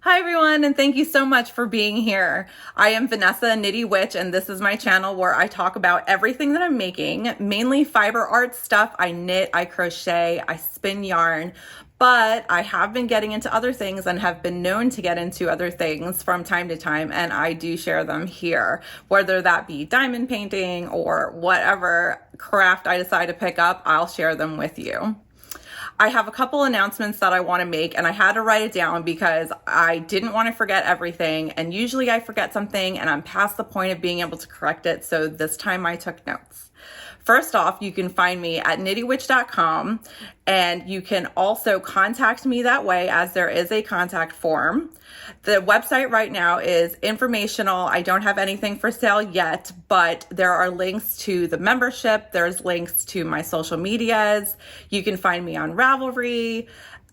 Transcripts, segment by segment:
Hi everyone, and thank you so much for being here. I am Vanessa Knitty Witch, and this is my channel where I talk about everything that I'm making, mainly fiber art stuff. I knit, I crochet, I spin yarn, but I have been getting into other things and have been known to get into other things from time to time, and I do share them here, whether that be diamond painting or whatever craft I decide to pick up, I'll share them with you. I have a couple announcements that I want to make, and I had to write it down because I didn't want to forget everything, and usually I forget something and I'm past the point of being able to correct it, so this time I took notes. First off, you can find me at knittywitch.com, and you can also contact me that way, as there is a contact form. The website right now is informational. I don't have anything for sale yet, but there are links to the membership. There's links to my social medias. You can find me on Ravelry.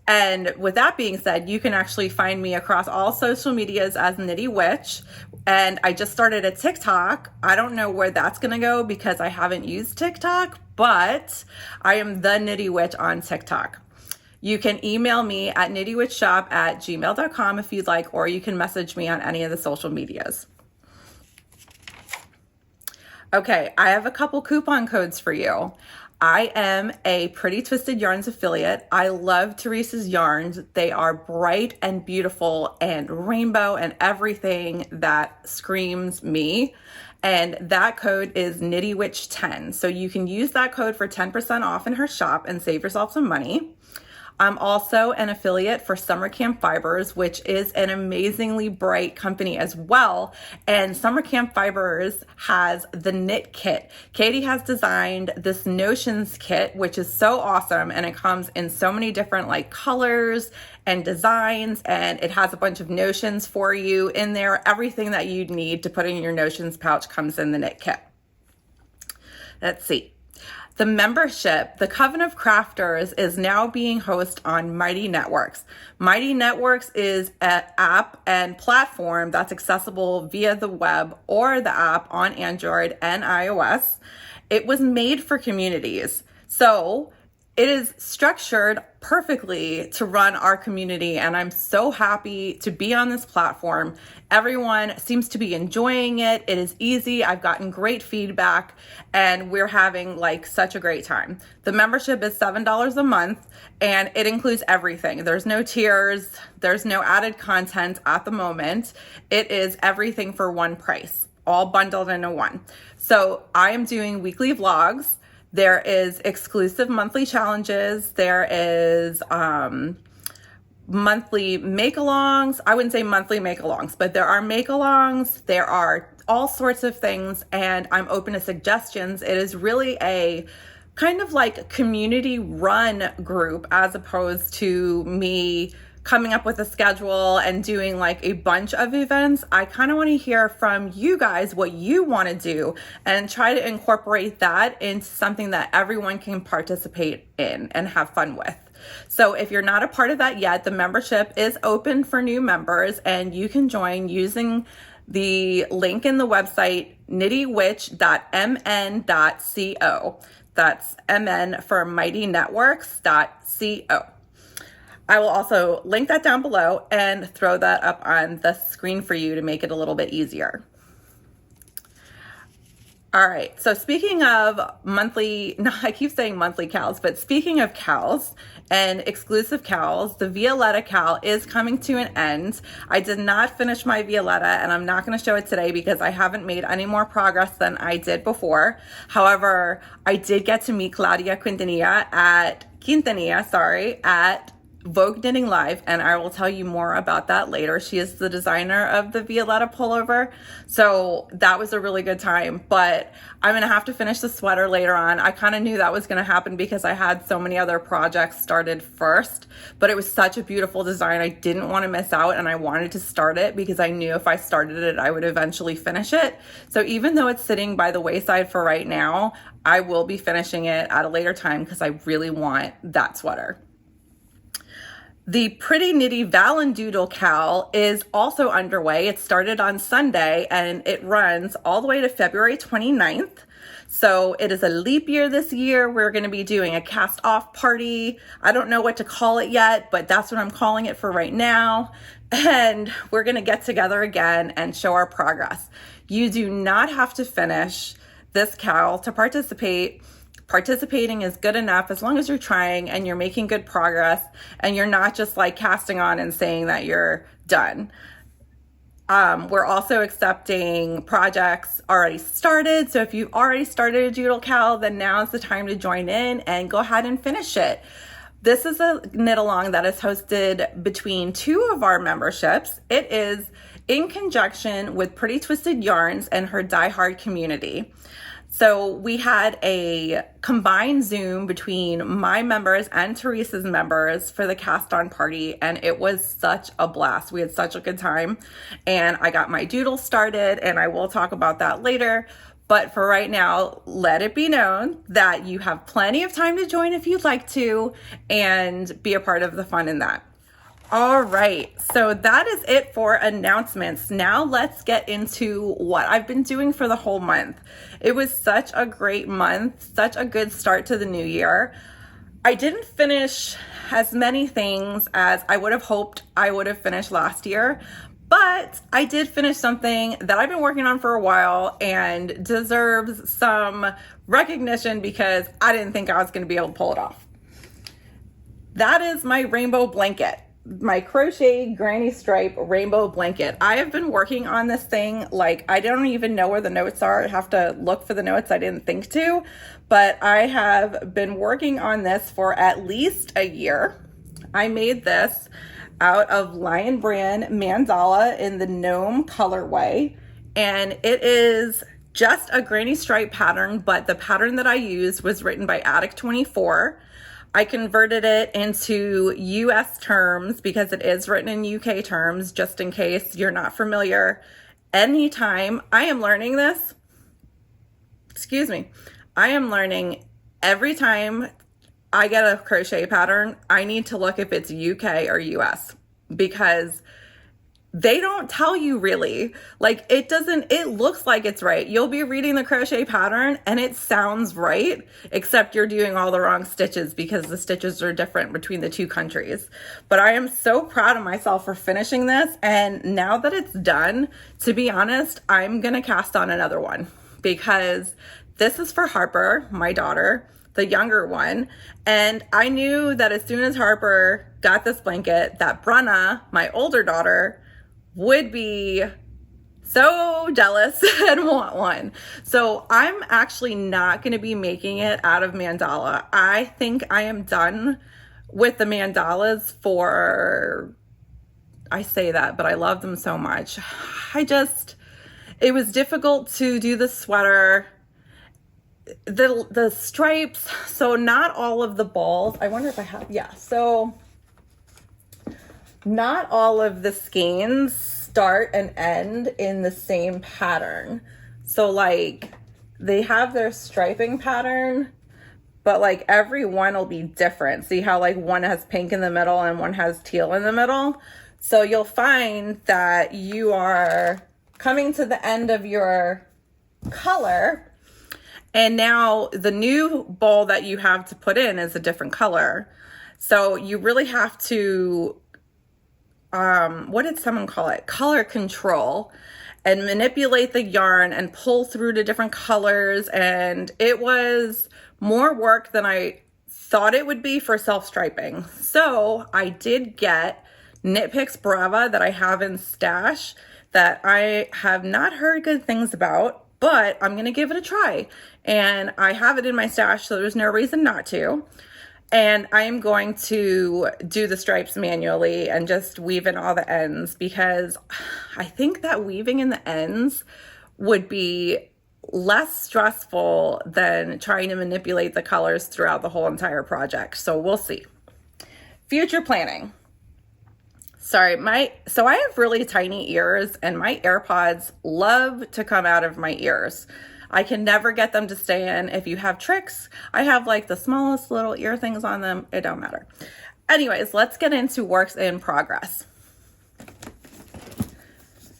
And with that being said, you can actually find me across all social medias as Knitty Witch. And I just started a TikTok. I don't know where that's going to go because I haven't used TikTok, but I am the Knitty Witch on TikTok. You can email me at knittywitchshop@gmail.com if you'd like, or you can message me on any of the social medias. Okay, I have a couple coupon codes for you. I am a Pretty Twisted Yarns affiliate. I love Teresa's yarns. They are bright and beautiful and rainbow and everything that screams me. And that code is KnittyWitch10. So you can use that code for 10% off in her shop and save yourself some money. I'm also an affiliate for Summer Camp Fibers, which is an amazingly bright company as well. And Summer Camp Fibers has the knit kit. Katie has designed this Notions kit, which is so awesome. And it comes in so many different colors and designs. And it has a bunch of notions for you in there. Everything that you'd need to put in your Notions pouch comes in the knit kit. Let's see. The membership, the Coven of Crafters, is now being hosted on Mighty Networks. Mighty Networks is an app and platform that's accessible via the web or the app on Android and iOS. It was made for communities. So it is structured perfectly to run our community, and I'm so happy to be on this platform. Everyone seems to be enjoying it. It is easy. I've gotten great feedback, and we're having such a great time. The membership is $7 a month, and it includes everything. There's no tiers. There's no added content at the moment. It is everything for one price, all bundled into one. So I am doing weekly vlogs. There is exclusive monthly challenges. There is monthly make-alongs. I wouldn't say monthly make-alongs, but there are make-alongs. There are all sorts of things, and I'm open to suggestions. It is really a kind of community-run group as opposed to me coming up with a schedule and doing a bunch of events. I kind of want to hear from you guys what you want to do and try to incorporate that into something that everyone can participate in and have fun with. So if you're not a part of that yet, the membership is open for new members, and you can join using the link in the website knittywitch.mn.co. That's MN for mightynetworks.co. I will also link that down below and throw that up on the screen for you to make it a little bit easier. All right, so speaking of monthly, no, I keep saying monthly cows, but speaking of cows and exclusive cows, the Violeta KAL is coming to an end. I did not finish my Violeta, and I'm not going to show it today because I haven't made any more progress than I did before. However, I did get to meet Claudia Quintanilla at Vogue Knitting Live, and I will tell you more about that later. She is the designer of the Violeta pullover, so that was a really good time, but I'm gonna have to finish the sweater later on. I kind of knew that was gonna happen because I had so many other projects started first, but it was such a beautiful design. I didn't want to miss out, and I wanted to start it because I knew if I started it, I would eventually finish it. So even though it's sitting by the wayside for right now, I will be finishing it at a later time because I really want that sweater. The pretty nitty Valendoodle Cow is also underway. It started on Sunday and it runs all the way to February 29th. So it is a leap year this year. We're going to be doing a cast off party. I don't know what to call it yet, but that's what I'm calling it for right now. And we're going to get together again and show our progress. You do not have to finish this cowl to participate. Participating is good enough as long as you're trying and you're making good progress and you're not just like casting on and saying that you're done. We're also accepting projects already started. So if you've already started a doodle cowl, then now's the time to join in and go ahead and finish it. This is a knit along that is hosted between two of our memberships. It is in conjunction with Pretty Twisted Yarns and her diehard community. So we had a combined Zoom between my members and Teresa's members for the cast on party, and it was such a blast. We had such a good time, and I got my doodle started, and I will talk about that later. But for right now, let it be known that you have plenty of time to join if you'd like to and be a part of the fun in that. All right, so that is it for announcements. Now let's get into what I've been doing for the whole month. It was such a great month, such a good start to the new year. I didn't finish as many things as I would have hoped I would have finished last year, but I did finish something that I've been working on for a while and deserves some recognition because I didn't think I was going to be able to pull it off. That is my rainbow blanket. My crochet granny stripe rainbow blanket. I have been working on this thing like I don't even know where the notes are. I have to look for the notes. I didn't think to, but I have been working on this for at least a year. I made this out of Lion Brand Mandala in the Gnome colorway, and it is just a granny stripe pattern, but the pattern that I used was written by Attic24. I converted it into US terms because it is written in UK terms, just in case you're not familiar. Anytime I am learning this, I am learning every time I get a crochet pattern, I need to look if it's UK or US because they don't tell you really. Like it looks like it's right. You'll be reading the crochet pattern and it sounds right, except you're doing all the wrong stitches because the stitches are different between the two countries. But I am so proud of myself for finishing this. And now that it's done, to be honest, I'm going to cast on another one because this is for Harper, my daughter, the younger one. And I knew that as soon as Harper got this blanket, that Brenna, my older daughter, would be so jealous and want one. So I'm actually not going to be making it out of mandala. I think I am done with the mandalas I say that, but I love them so much. It was difficult to do the sweater, the stripes. So not all of the balls. I wonder if I have, so not all of the skeins start and end in the same pattern. So like they have their striping pattern, but like every one will be different. See how like one has pink in the middle and one has teal in the middle? So you'll find that you are coming to the end of your color and now the new ball that you have to put in is a different color. So you really have to what did someone call it? Color control and manipulate the yarn and pull through to different colors. And it was more work than I thought it would be for self-striping. So I did get Knit Picks Brava that I have in stash that I have not heard good things about, but I'm going to give it a try. And I have it in my stash, so there's no reason not to. And I'm going to do the stripes manually and just weave in all the ends because I think that weaving in the ends would be less stressful than trying to manipulate the colors throughout the whole entire project. So we'll see. Future planning. Sorry, so I have really tiny ears and my AirPods love to come out of my ears. I can never get them to stay in. If you have tricks, I have like the smallest little ear things on them. It don't matter. Anyways, let's get into works in progress.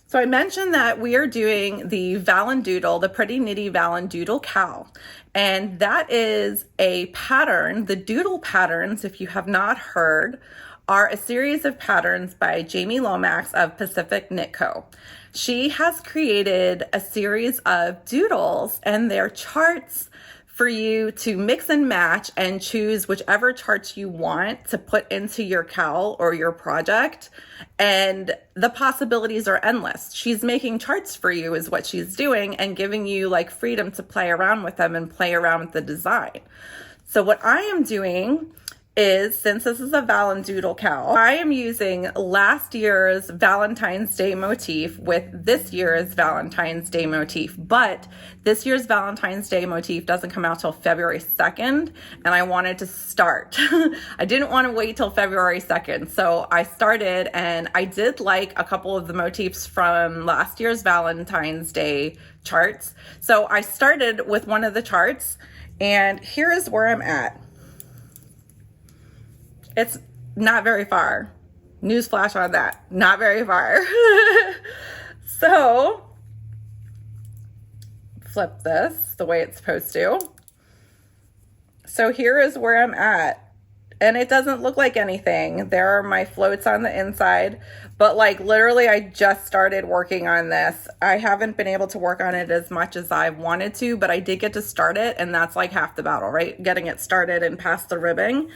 So I mentioned that we are doing the Valendoodle, the Pretty Knitty Valendoodle Cow. And that is a pattern. The doodle patterns, if you have not heard, are a series of patterns by Jamie Lomax of Pacific Knit Co. She has created a series of doodles and their charts for you to mix and match and choose whichever charts you want to put into your cowl or your project. And the possibilities are endless. She's making charts for you is what she's doing, and giving you like freedom to play around with them and play around with the design. So what I am doing is, since this is a Valendoodle cow, I am using last year's Valentine's Day motif with this year's Valentine's Day motif, but this year's Valentine's Day motif doesn't come out till February 2nd, and I wanted to start. I didn't want to wait till February 2nd, so I started, and I did like a couple of the motifs from last year's Valentine's Day charts. So I started with one of the charts, and here is where I'm at. It's not very far. Newsflash on that. Not very far. So, flip this the way it's supposed to. So here is where I'm at. And it doesn't look like anything. There are my floats on the inside. But like literally I just started working on this. I haven't been able to work on it as much as I wanted to, but I did get to start it. And that's like half the battle, right? Getting it started and past the ribbing.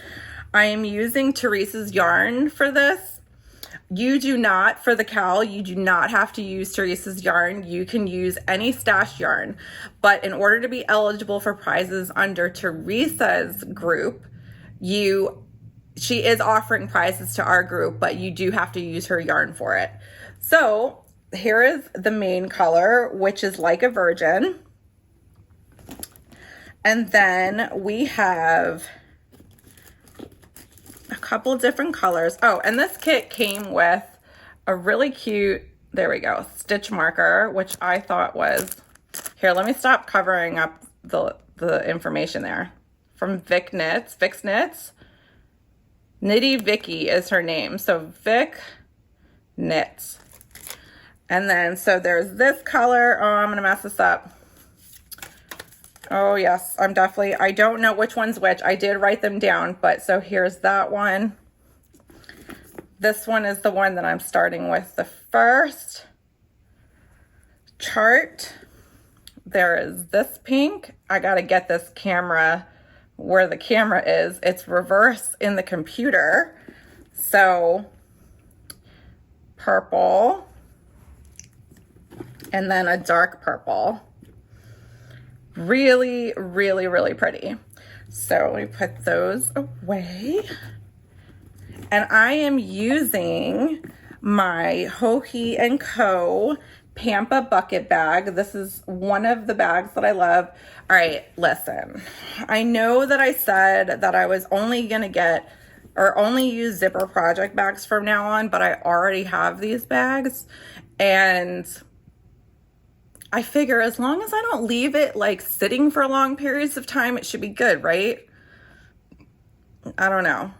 I am using Teresa's yarn for this. You do not, for the cowl, you do not have to use Teresa's yarn. You can use any stash yarn. But in order to be eligible for prizes under Teresa's group, she is offering prizes to our group, but you do have to use her yarn for it. So here is the main color, which is Like a Virgin. And then we have a couple different colors. Oh, and this kit came with a really cute, there we go, stitch marker, which I thought was, here, let me stop covering up the information there. From Vic Knits, Vic's Knits. Knitty Vicky is her name. So Vic Knits. And then, so there's this color. Oh, I'm gonna mess this up. Oh yes, I don't know which one's which. I did write them down, but so here's that one. This one is the one that I'm starting with the first chart. There is this pink. I gotta get this camera where the camera is. It's reverse in the computer. So purple, and then a dark purple. Really, really, really pretty. So we put those away. And I am using my Hohi & Co. Pampa bucket bag. This is one of the bags that I love. All right, listen. I know that I said that I was only going to get or only use zipper project bags from now on, but I already have these bags. And I figure as long as I don't leave it like sitting for long periods of time, it should be good, right? I don't know.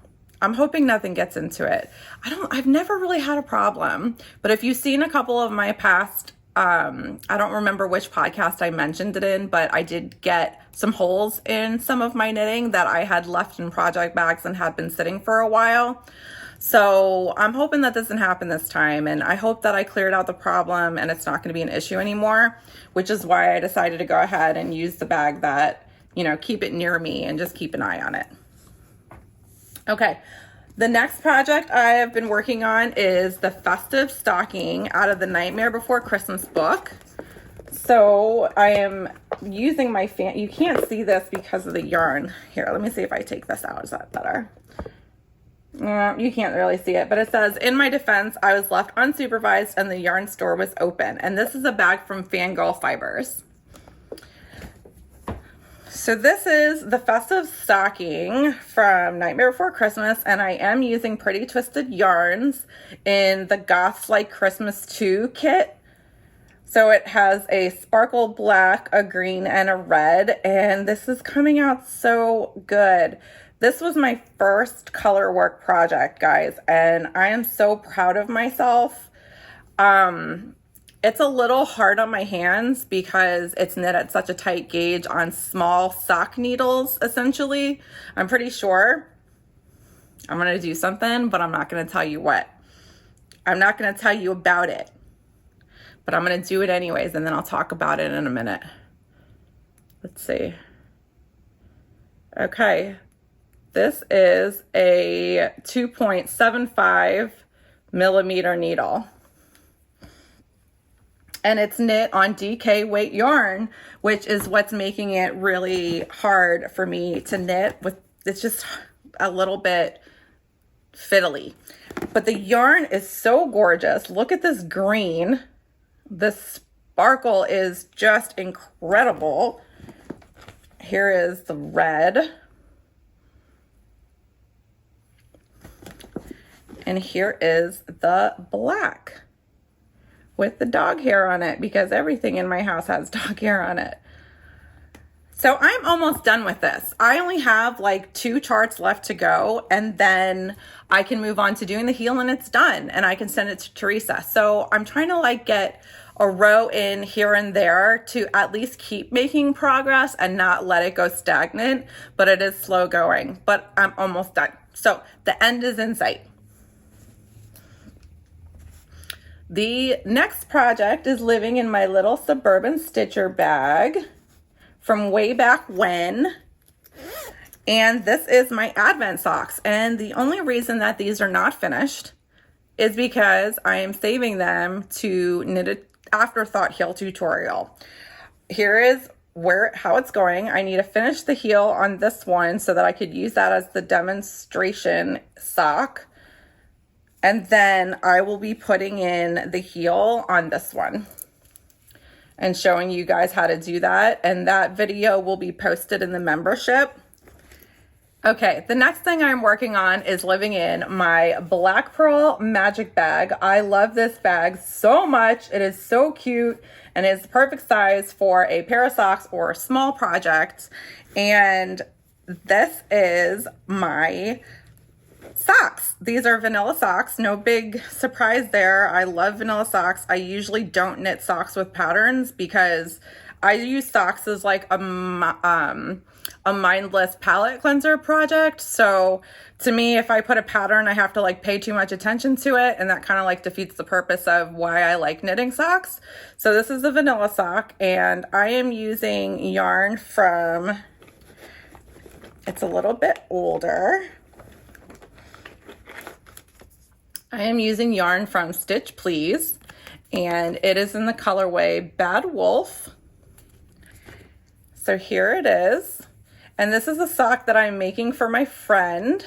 I'm hoping nothing gets into it. I've never really had a problem, but if you've seen a couple of my past, I don't remember which podcast I mentioned it in, but I did get some holes in some of my knitting that I had left in project bags and had been sitting for a while. So I'm hoping that doesn't happen this time, and I hope that I cleared out the problem and it's not going to be an issue anymore, which is why I decided to go ahead and use the bag that, you know, keep it near me and just keep an eye on it. Okay, the next project I have been working on is the Festive Stocking out of the Nightmare Before Christmas book. So I am using my fan. You can't see this because of the yarn. Here, let me see if I take this out. Is that better? You can't really see it, but it says, in my defense, I was left unsupervised and the yarn store was open. And this is a bag from Fangirl Fibers. So this is the Festive Stocking from Nightmare Before Christmas, and I am using Pretty Twisted yarns in the Goths Like Christmas 2 kit. So it has a sparkle black, a green, and a red, and this is coming out so good. This was my first color work project, guys, and I am so proud of myself. It's a little hard on my hands because it's knit at such a tight gauge on small sock needles, essentially. I'm pretty sure I'm going to do something, but I'm not going to tell you what. I'm not going to tell you about it, but I'm going to do it anyways, and then I'll talk about it in a minute. Let's see. Okay. This is a 2.75 millimeter needle. And it's knit on DK weight yarn, which is what's making it really hard for me to knit with. It's just a little bit fiddly. But the yarn is so gorgeous. Look at this green. The sparkle is just incredible. Here is the red. And here is the black with the dog hair on it, because everything in my house has dog hair on it. So I'm almost done with this. I only have like 2 charts left to go, and then I can move on to doing the heel and it's done, and I can send it to Teresa. So I'm trying to like get a row in here and there to at least keep making progress and not let it go stagnant, but it is slow going, but I'm almost done. So the end is in sight. The next project is living in my little Suburban Stitcher bag from way back when. And this is my Advent socks. And the only reason that these are not finished is because I am saving them to knit an afterthought heel tutorial. Here is how it's going. I need to finish the heel on this one so that I could use that as the demonstration sock. And then I will be putting in the heel on this one and showing you guys how to do that. And that video will be posted in the membership. Okay, the next thing I'm working on is living in my Black Pearl Magic Bag. I love this bag so much. It is so cute and it's the perfect size for a pair of socks or a small project. And this is my socks. These are vanilla socks. No big surprise there. I love vanilla socks. I usually don't knit socks with patterns because I use socks as like a mindless palette cleanser project. So to me, if I put a pattern, I have to like pay too much attention to it, and that kind of like defeats the purpose of why I like knitting socks. So this is a vanilla sock, and I am using yarn from, it's a little bit older. I am using yarn from Stitch Please, and it is in the colorway Bad Wolf. So here it is. And this is a sock that I'm making for my friend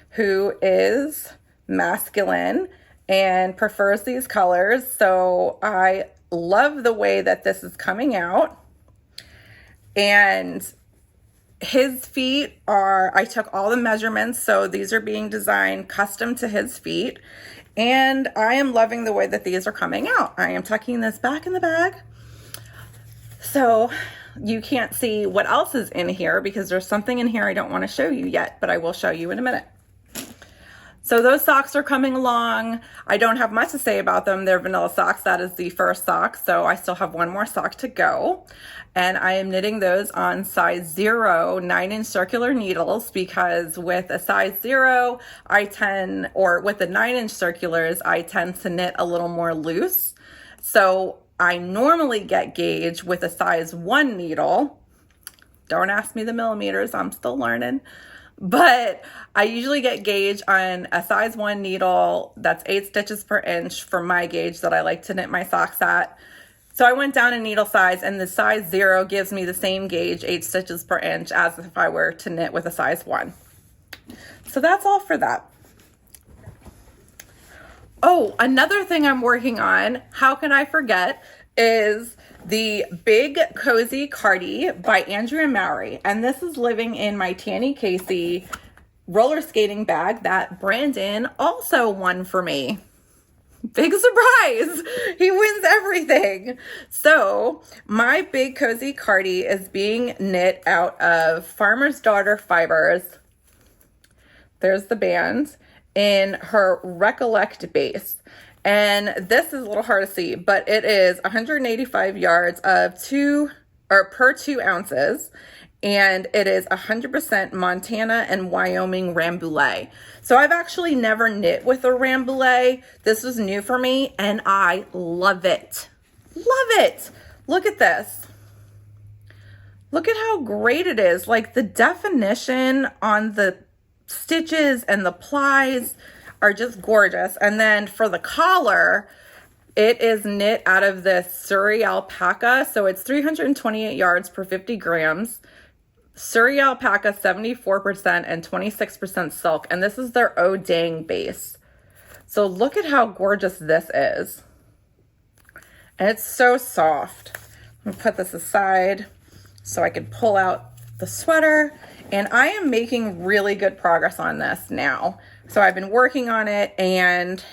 who is masculine and prefers these colors. So I love the way that this is coming out. And his feet are, I took all the measurements, so these are being designed custom to his feet. And I am loving the way that these are coming out. I am tucking this back in the bag. So you can't see what else is in here because there's something in here I don't want to show you yet, but I will show you in a minute. So those socks are coming along. I don't have much to say about them. They're vanilla socks. That is the first sock. So I still have one more sock to go. And I am knitting those on size 0 9-inch circular needles because with a size 0, with the 9-inch circulars, I tend to knit a little more loose. So I normally get gauge with a size 1 needle. Don't ask me the millimeters, I'm still learning. But I usually get gauge on a size 1 needle that's 8 stitches per inch for my gauge that I like to knit my socks at. So I went down in needle size, and the size 0 gives me the same gauge, 8 stitches per inch, as if I were to knit with a size 1. So that's all for that. Oh, another thing I'm working on, how can I forget, is the Big Cozy Cardi by Andrea Mowry. And this is living in my Tanny Casey roller skating bag that Brandan also won for me. Big surprise! He wins everything. So my Big Cozy Cardi is being knit out of Farmer's Daughter fibers. there's the band, in her Recollect base. And this is a little hard to see, but it is 185 yards of per 2 ounces. And it is 100% Montana and Wyoming Rambouillet. So I've actually never knit with a Rambouillet. This was new for me and I love it. Love it. Look at this. Look at how great it is. Like the definition on the stitches and the plies are just gorgeous. And then for the collar, it is knit out of this Surrey alpaca. So it's 328 yards per 50 grams. Surrey alpaca 74% and 26% silk. And this is their Oh Dang base. So look at how gorgeous this is. And it's so soft. I'm gonna put this aside so I can pull out the sweater. And I am making really good progress on this now. So I've been working on it, and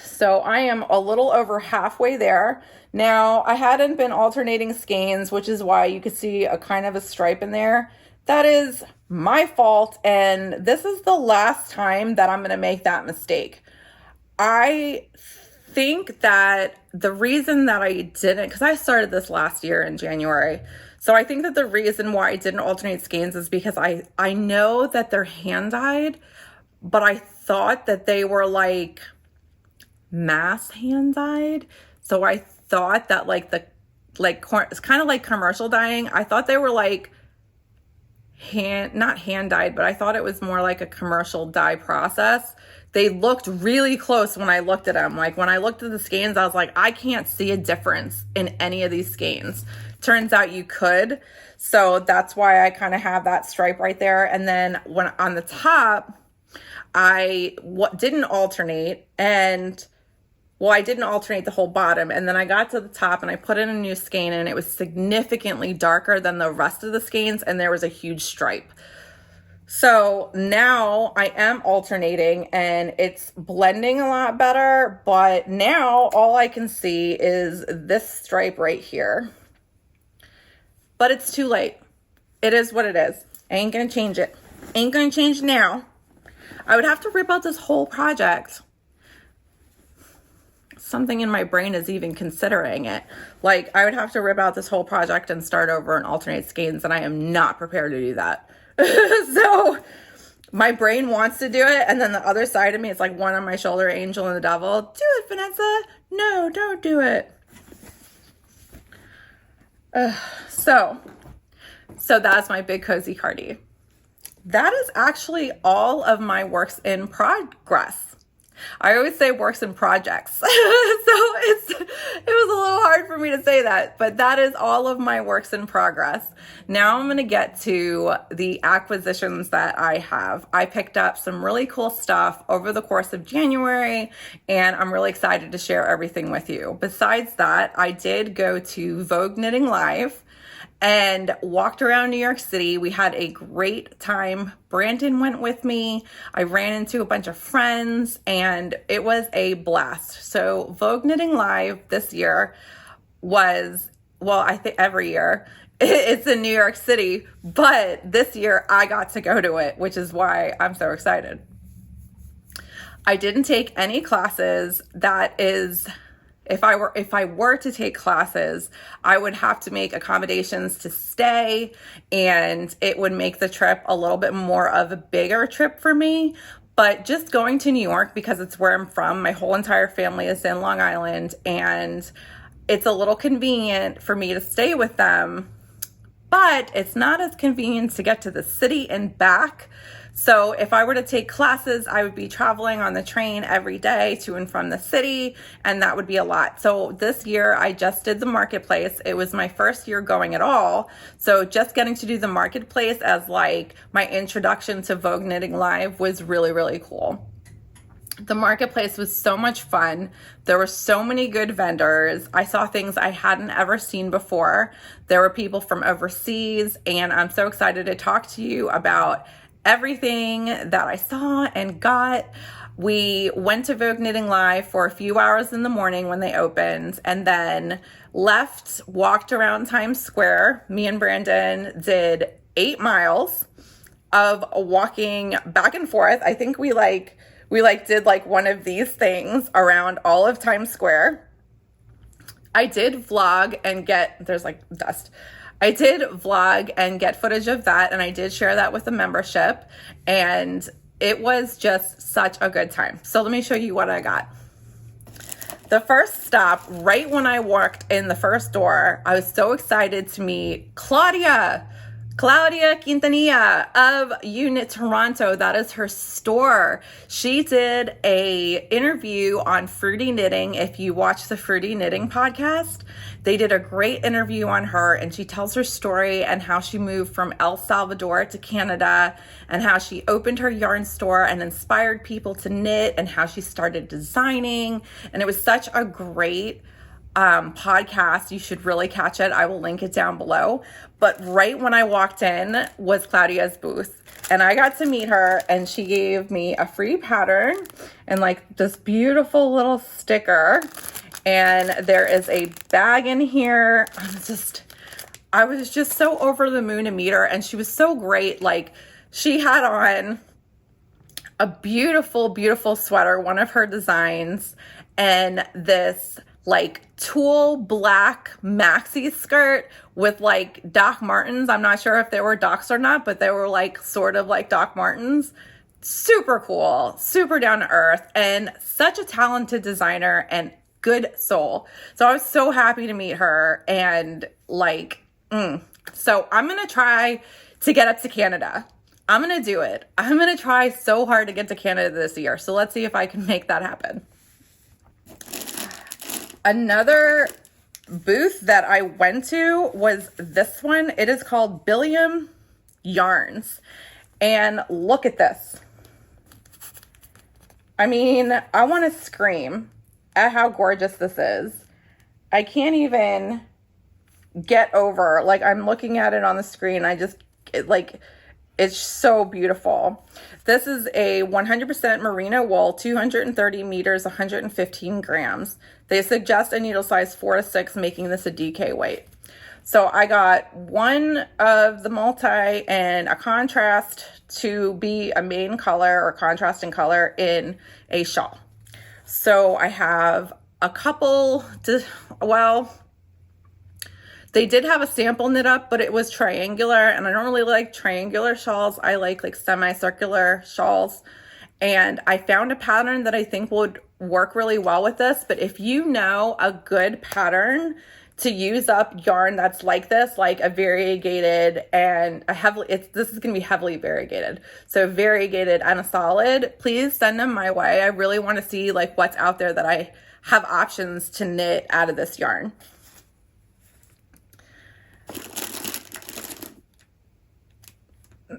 so I am a little over halfway there. Now, I hadn't been alternating skeins, which is why you could see a kind of a stripe in there. That is my fault, and this is the last time that I'm going to make that mistake. I think that the reason that I didn't, because I started this last year in January, so I think that the reason why I didn't alternate skeins is because I know that they're hand-dyed, but I thought that they were like mass hand-dyed. So I thought that it's kind of like commercial dyeing. I thought they were like not hand-dyed, but I thought it was more like a commercial dye process. They looked really close when I looked at them. Like when I looked at the skeins, I was like, I can't see a difference in any of these skeins. Turns out you could. So that's why I kind of have that stripe right there. And then when on the top, I didn't alternate, and well, I didn't alternate the whole bottom. And then I got to the top and I put in a new skein, and it was significantly darker than the rest of the skeins, and there was a huge stripe. So now I am alternating and it's blending a lot better, but now all I can see is this stripe right here. But it's too late. It is what it is. I ain't gonna change it. Ain't gonna change now. I would have to rip out this whole project. Something in my brain is even considering it. Like, I would have to rip out this whole project and start over and alternate skeins, and I am not prepared to do that. So my brain wants to do it, and then the other side of me, it's like one on my shoulder, angel and the devil. Do it, Vanessa. No, don't do it. So that's my big Cozy Cardi. That is actually all of my works in progress. I always say works in projects. So it was a little hard for me to say that, but that is all of my works in progress. Now I'm going to get to the acquisitions that I have. I picked up some really cool stuff over the course of January, and I'm really excited to share everything with you. Besides that, I did go to Vogue Knitting Live and walked around New York City. We had a great time. Brandan went with me. I ran into a bunch of friends, and it was a blast. So Vogue Knitting Live this year was, well, I think every year, it's in New York City, but this year I got to go to it, which is why I'm so excited. I didn't take any classes. That is, if I were to take classes, I would have to make accommodations to stay, and it would make the trip a little bit more of a bigger trip for me. But just going to New York, because it's where I'm from, my whole entire family is in Long Island, and it's a little convenient for me to stay with them, but it's not as convenient to get to the city and back. So if I were to take classes, I would be traveling on the train every day to and from the city, and that would be a lot. So this year I just did the marketplace. It was my first year going at all. So just getting to do the marketplace as like my introduction to Vogue Knitting Live was really, really cool. The marketplace was so much fun. There were so many good vendors. I saw things I hadn't ever seen before. There were people from overseas, and I'm so excited to talk to you about everything that I saw and got. We went to Vogue Knitting Live for a few hours in the morning when they opened, and then left, walked around Times Square. Me and Brandan did 8 miles. of walking back and forth. I think we did like one of these things around all of Times Square. I did vlog and there's like dust. I did vlog and get footage of that, and I did share that with the membership, and it was just such a good time. So let me show you what I got. The first stop, right when I walked in the first door, I was so excited to meet Claudia Quintanilla of EweKnit Toronto. That is her store. She did a interview on fruity knitting. If you watch the Fruity Knitting podcast, they did a great interview on her, and she tells her story and how she moved from El Salvador to Canada and how she opened her yarn store and inspired people to knit and how she started designing. And it was such a great podcast. You should really catch it. I will link it down below. But right when I walked in was Claudia's booth, and I got to meet her, and she gave me a free pattern and like this beautiful little sticker. And there is a bag in here. I was just so over the moon to meet her, and she was so great. Like, she had on a beautiful, beautiful sweater, one of her designs, and this like tulle black maxi skirt with like Doc Martens. I'm not sure if they were Docs or not, but they were like sort of like Doc Martens. Super cool, super down to earth, and such a talented designer and good soul. So I was so happy to meet her, and like, so I'm gonna try to get up to Canada. I'm gonna do it. I'm gonna try so hard to get to Canada this year. So let's see if I can make that happen. Another booth that I went to was this one. It is called Billiam Yarns. And look at this. I mean, I want to scream at how gorgeous this is. I can't even get over, like, I'm looking at it on the screen. It's so beautiful. This is a 100% merino wool, 230 meters, 115 grams. They suggest a needle size 4 to 6, making this a DK weight. So I got one of the multi and a contrast to be a main color or contrasting color in a shawl. So I have a couple they did have a sample knit up, but it was triangular, and I don't really like triangular shawls. I like semicircular shawls. And I found a pattern that I think would work really well with this. But if you know a good pattern to use up yarn that's like this, like a variegated and a this is going to be heavily variegated. So variegated and a solid, please send them my way. I really want to see like what's out there that I have options to knit out of this yarn.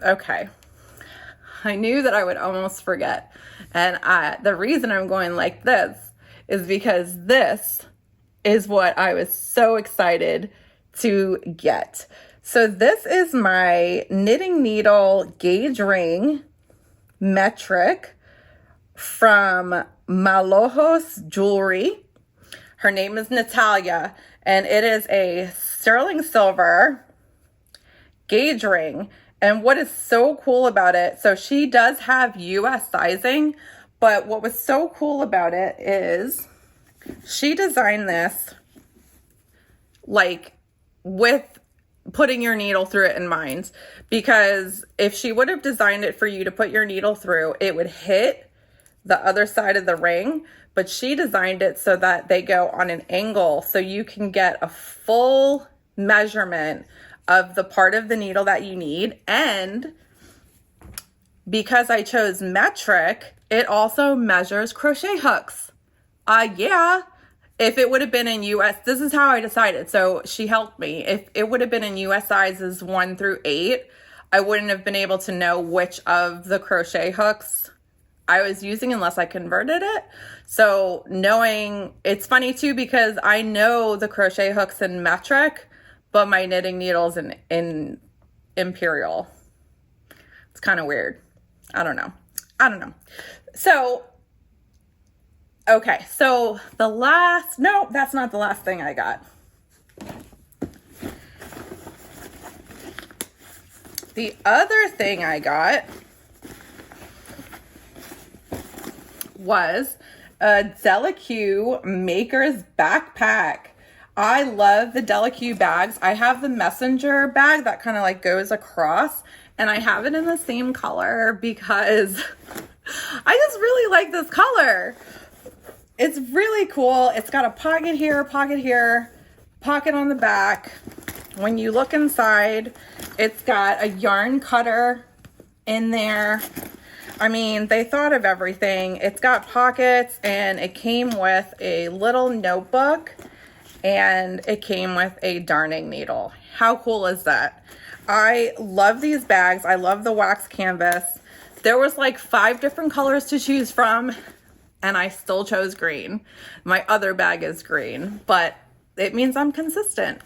Okay, I knew that I would almost forget, and the reason I'm going like this is because this is what I was so excited to get. So this is my knitting needle gauge ring metric from Malojos Jewelry. Her name is Natalia, and it is a sterling silver gauge ring. And what is so cool about it, so she does have US sizing, but what was so cool about it is she designed this like with putting your needle through it in mind. Because if she would have designed it for you to put your needle through, it would hit the other side of the ring. But she designed it so that they go on an angle so you can get a full measurement of the part of the needle that you need. And because I chose metric, it also measures crochet hooks. Yeah, if it would have been in US, this is how I decided. So she helped me. If it would have been in US sizes 1 through 8, I wouldn't have been able to know which of the crochet hooks I was using unless I converted it. So knowing, it's funny too, because I know the crochet hooks in metric, but my knitting needles in imperial. It's kind of weird. I don't know. So, okay. So no, that's not the last thing I got. The other thing I got was a Delu Maker's backpack. I love the Delu bags. I have the messenger bag that kind of like goes across, and I have it in the same color because I just really like this color. It's really cool. It's got a pocket here, pocket on the back. When you look inside, it's got a yarn cutter in there. I mean, they thought of everything. It's got pockets, and it came with a little notebook, and it came with a darning needle. How cool is that? I love these bags. I love the wax canvas. There was like 5 different colors to choose from, and I still chose green. My other bag is green, but it means I'm consistent.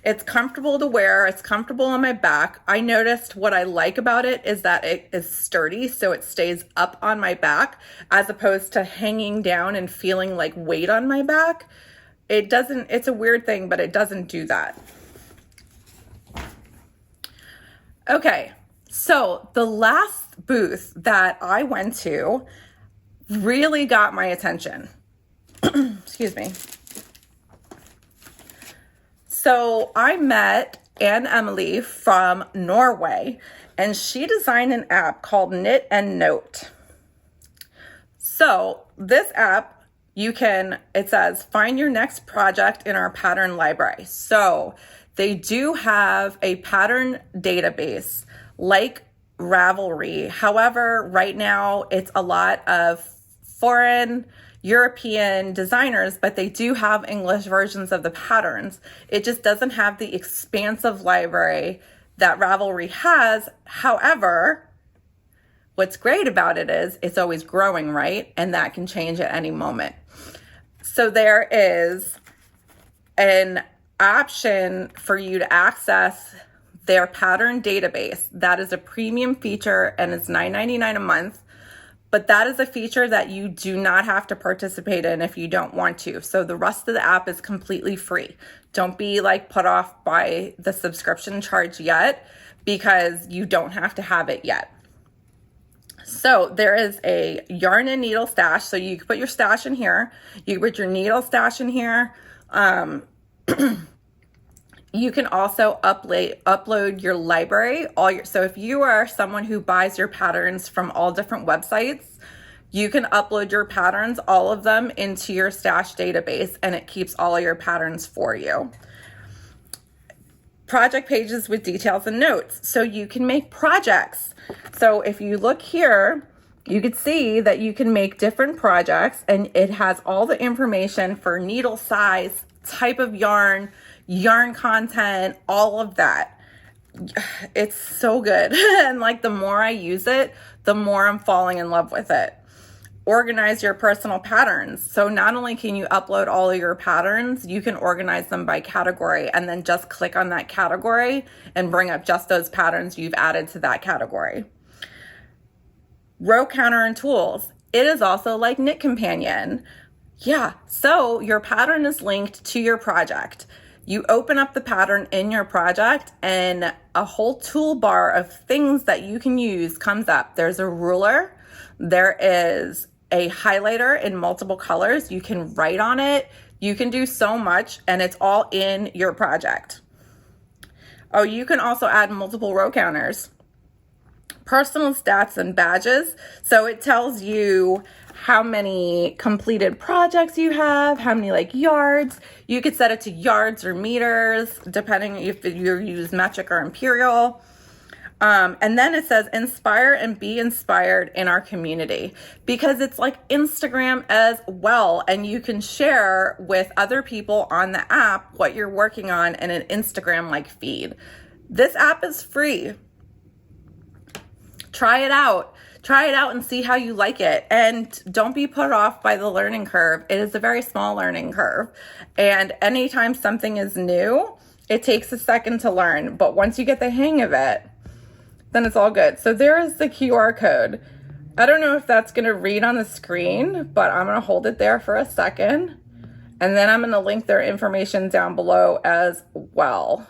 It's comfortable to wear. It's comfortable on my back. I noticed what I like about it is that it is sturdy, so it stays up on my back as opposed to hanging down and feeling like weight on my back. It doesn't, it's a weird thing, but it doesn't do that. Okay, so the last booth that I went to really got my attention. Excuse me. So I met Anne-Emily from Norway, and she designed an app called Knit and Note. So this app, it says, find your next project in our pattern library. So they do have a pattern database like Ravelry. However, right now it's a lot of foreign European designers, but they do have English versions of the patterns. It just doesn't have the expansive library that Ravelry has. However, what's great about it is it's always growing, right? And that can change at any moment. So there is an option for you to access their pattern database. That is a premium feature, and it's $9.99 a month. But that is a feature that you do not have to participate in if you don't want to. So the rest of the app is completely free. Don't be like put off by the subscription charge yet, because you don't have to have it yet. So there is a yarn and needle stash. So you can put your stash in here. You can put your needle stash in here. You can also upload your library. So if you are someone who buys your patterns from all different websites, you can upload your patterns, all of them, into your stash database, and it keeps all of your patterns for you. Project pages with details and notes. So you can make projects. So if you look here, you can see that you can make different projects, and it has all the information for needle size, type of yarn, yarn content, all of that. It's so good. And like the more I use it, the more I'm falling in love with it. Organize your personal patterns. So not only can you upload all of your patterns, you can organize them by category, and then just click on that category and bring up just those patterns you've added to that category. Row counter and tools. It is also like Knit Companion. Yeah, so your pattern is linked to your project. You open up the pattern in your project, and a whole toolbar of things that you can use comes up. There's a ruler. There is a highlighter in multiple colors. You can write on it. You can do so much, and it's all in your project. Oh, you can also add multiple row counters. Personal stats and badges. So it tells you how many completed projects you have, how many like yards. You could set it to yards or meters, depending if you use metric or imperial. And then it says inspire and be inspired in our community, because it's like Instagram as well. And you can share with other people on the app what you're working on in an Instagram like feed. This app is free. Try it out. Try it out and see how you like it. And don't be put off by the learning curve. It is a very small learning curve. And anytime something is new, it takes a second to learn. But once you get the hang of it, then it's all good. So there is the QR code. I don't know if that's going to read on the screen, but I'm going to hold it there for a second. And then I'm going to link their information down below as well.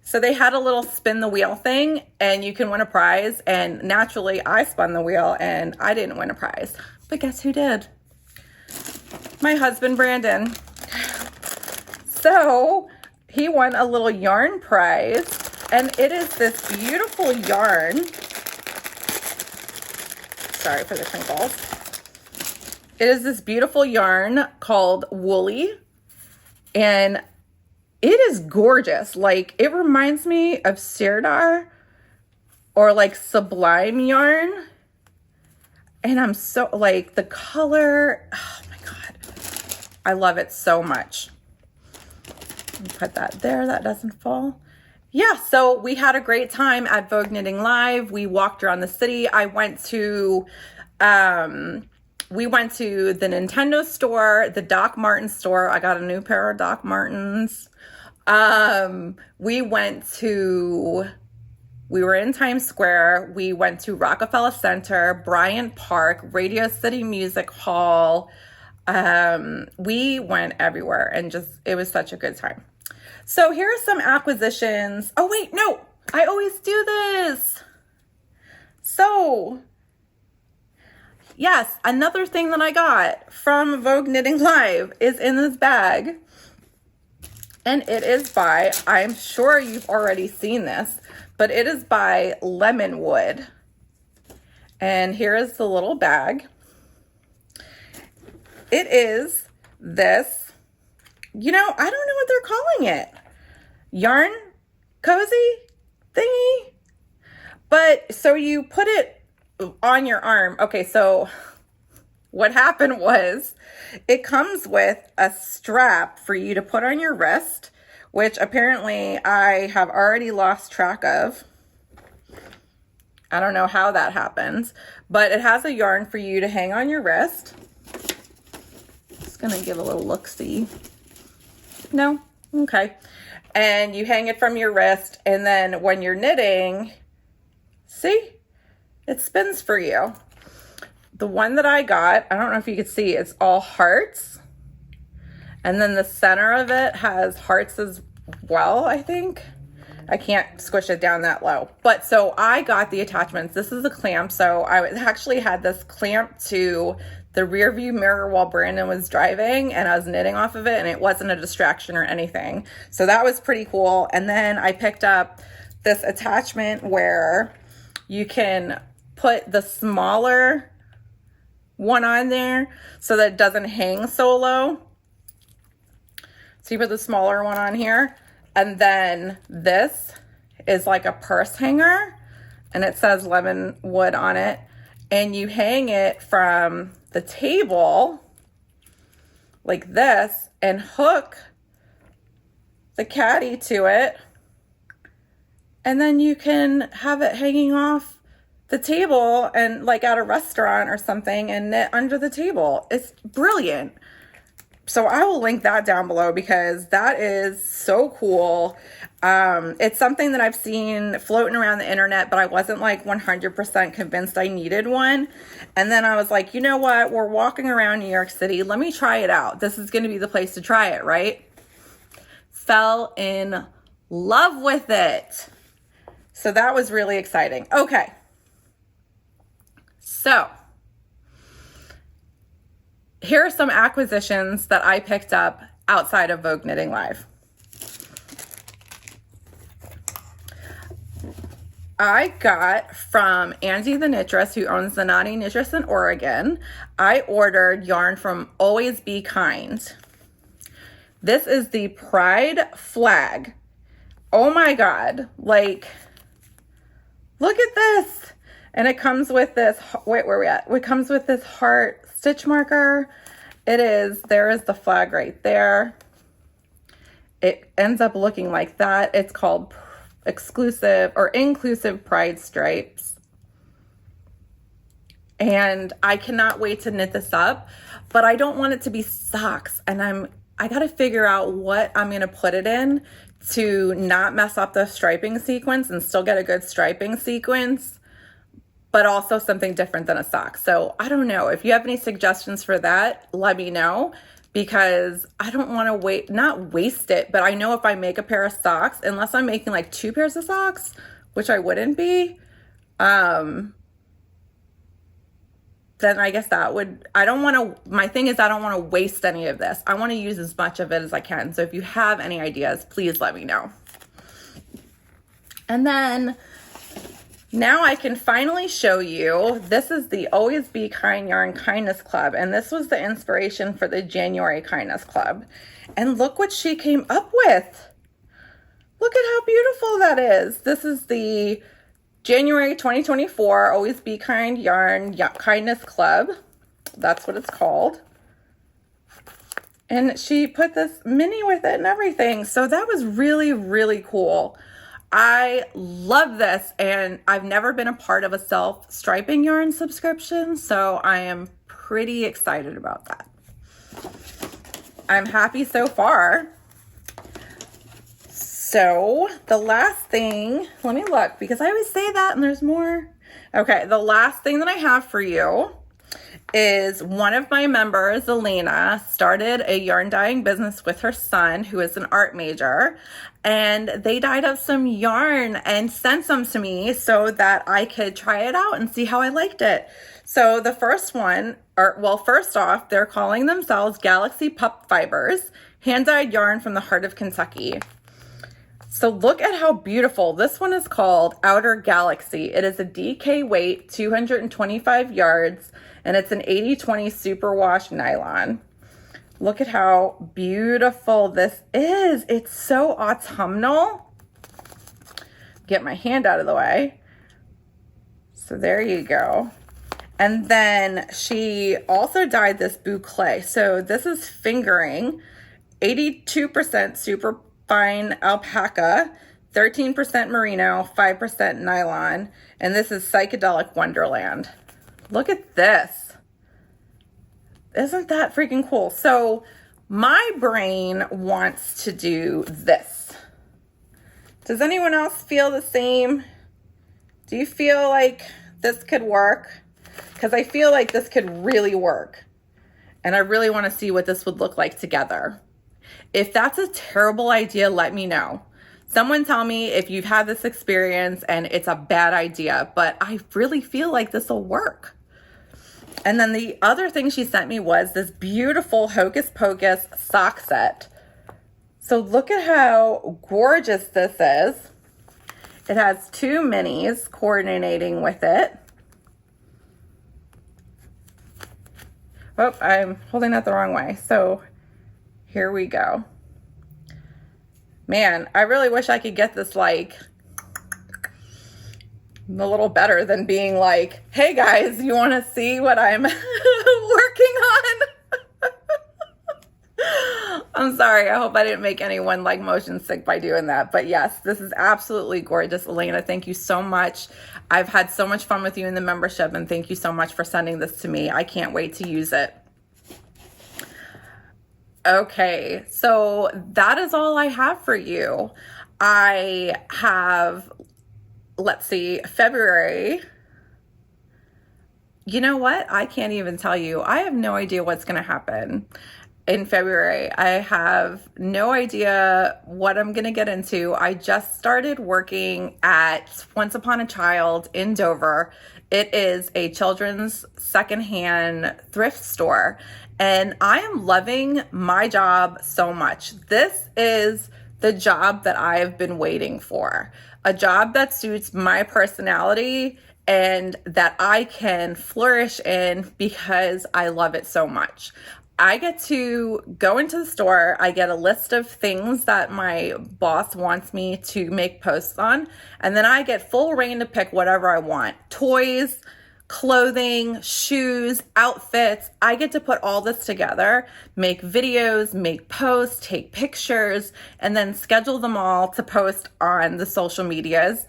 So they had a little spin the wheel thing and you can win a prize. And naturally I spun the wheel and I didn't win a prize. But guess who did? My husband, Brandan. So he won a little yarn prize. And it is this beautiful yarn. Sorry for the crinkles. It is this beautiful yarn called Woolly. And it is gorgeous. Like, it reminds me of Sirdar or like Sublime yarn. And I'm so, like, the color, oh my God. I love it so much. Put that there, that doesn't fall. Yeah, so we had a great time at Vogue Knitting Live. We walked around the city. We went to the Nintendo store, the Doc Martens store. I got a new pair of Doc Martens. We were in Times Square. We went to Rockefeller Center, Bryant Park, Radio City Music Hall. We went everywhere and it was such a good time. So here are some acquisitions. Oh wait, no, I always do this. So yes, another thing that I got from Vogue Knitting Live is in this bag. And it is by, I'm sure you've already seen this, but it is by Lemonwood. And here is the little bag. It is this, I don't know what they're calling it. Yarn cozy thingy. But so you put it on your arm. Okay, so what happened was it comes with a strap for you to put on your wrist, which apparently I have already lost track of. I don't know how that happens, but it has a yarn for you to hang on your wrist. Just gonna give a little look-see. No? Okay. And you hang it from your wrist, and then when you're knitting, see? It spins for you. The one that I got, I don't know if you could see, it's all hearts. And then the center of it has hearts as well, I think. I can't squish it down that low. But so I got the attachments. This is a clamp. So I actually had this clamp to the rear view mirror while Brandan was driving and I was knitting off of it and it wasn't a distraction or anything. So that was pretty cool. And then I picked up this attachment where you can put the smaller one on there so that it doesn't hang so low. So you put the smaller one on here, and then this is like a purse hanger and it says Lemonwood on it, and you hang it from the table like this and hook the caddy to it, and then you can have it hanging off the table and like at a restaurant or something and knit under the table. It's brilliant. So I will link that down below because that is so cool. It's something that I've seen floating around the internet, but I wasn't like 100% convinced I needed one. And then I was like, you know what? We're walking around New York City. Let me try it out. This is going to be the place to try it, right? Fell in love with it. So that was really exciting. Okay. So here are some acquisitions that I picked up outside of Vogue Knitting Live. I got from Angie the Knitress, who owns the Naughty Knitress in Oregon. I ordered yarn from Always Be Kind. This is the Pride flag. Oh my God. Like, look at this. And it comes with this, wait, where are we at? It comes with this heart stitch marker. There is the flag right there. It ends up looking like that. It's called exclusive or inclusive Pride stripes. And I cannot wait to knit this up, but I don't want it to be socks. And I got to figure out what I'm going to put it in to not mess up the striping sequence and still get a good striping sequence, but also something different than a sock. So I don't know. If you have any suggestions for that, let me know. because I don't want to not waste it, but I know if I make a pair of socks, unless I'm making like 2 pairs of socks, which I wouldn't be, then I guess that would, my thing is I don't want to waste any of this. I want to use as much of it as I can. So if you have any ideas, please let me know. And then now I can finally show you, this is the Always Be Kind Yarn Kindness Club. And this was the inspiration for the January Kindness Club. And look what she came up with. Look at how beautiful that is. This is the January 2024 Always Be Kind Yarn Kindness Club. That's what it's called. And she put this mini with it and everything. So that was really, really cool. I love this, and I've never been a part of a self-striping yarn subscription, so I am pretty excited about that. I'm happy so far. So the last thing, let me look, because I always say that and there's more. Okay, the last thing that I have for you is one of my members, Elena, started a yarn dyeing business with her son, who is an art major, and they dyed up some yarn and sent some to me so that I could try it out and see how I liked it. So the first one, first off, they're calling themselves Galaxy Pup Fibers, hand-dyed yarn from the heart of Kentucky. So look at how beautiful. This one is called Outer Galaxy. It is a DK weight, 225 yards, and it's an 80/20 superwash nylon. Look at how beautiful this is. It's so autumnal. Get my hand out of the way. So there you go. And then she also dyed this boucle. So this is fingering, 82% super fine alpaca, 13% merino, 5% nylon, and this is Psychedelic Wonderland. Look at this. Isn't that freaking cool? So my brain wants to do this. Does anyone else feel the same? Do you feel like this could work? Because I feel like this could really work. And I really want to see what this would look like together. If that's a terrible idea, let me know. Someone tell me if you've had this experience and it's a bad idea, but I really feel like this will work. And then the other thing she sent me was this beautiful Hocus Pocus sock set. So look at how gorgeous this is. It has 2 minis coordinating with it. Oh, I'm holding that the wrong way. So here we go. Man, I really wish I could get this like a little better than being like, hey guys, you want to see what I'm working on? I'm sorry. I hope I didn't make anyone like motion sick by doing that. But yes, this is absolutely gorgeous. Elena, thank you so much. I've had so much fun with you in the membership, and thank you so much for sending this to me. I can't wait to use it. Okay, so that is all I have for you. I have, let's see, February. You know what? I can't even tell you. I have no idea what's going to happen in February. I have no idea what I'm going to get into. I just started working at Once Upon a Child in Dover. It is a children's secondhand thrift store, and I am loving my job so much. This is the job that I've been waiting for, a job that suits my personality and that I can flourish in because I love it so much. I get to go into the store. I get a list of things that my boss wants me to make posts on, and then I get full reign to pick whatever I want. Toys, clothing, shoes, outfits. I get to put all this together, make videos, make posts, take pictures, and then schedule them all to post on the social medias.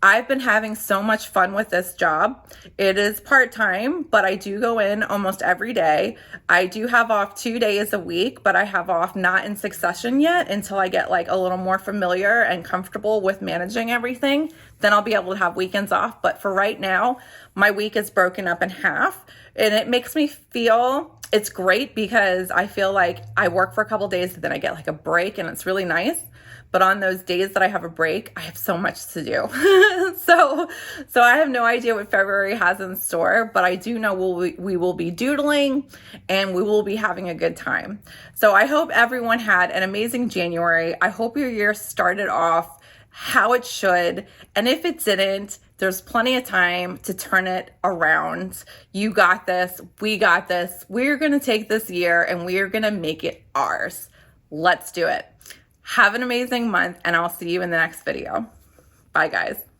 I've been having so much fun with this job. It is part-time, but I do go in almost every day. I do have off 2 days a week, but I have off not in succession yet until I get like a little more familiar and comfortable with managing everything. Then I'll be able to have weekends off. But for right now, my week is broken up in half, and it makes me feel, it's great because I feel like I work for a couple days and then I get like a break and it's really nice. But on those days that I have a break, I have so much to do. so I have no idea what February has in store, but I do know we will be doodling and we will be having a good time. So I hope everyone had an amazing January. I hope your year started off how it should. And if it didn't, there's plenty of time to turn it around. You got this. We got this. We're going to take this year and we're going to make it ours. Let's do it. Have an amazing month, and I'll see you in the next video. Bye, guys.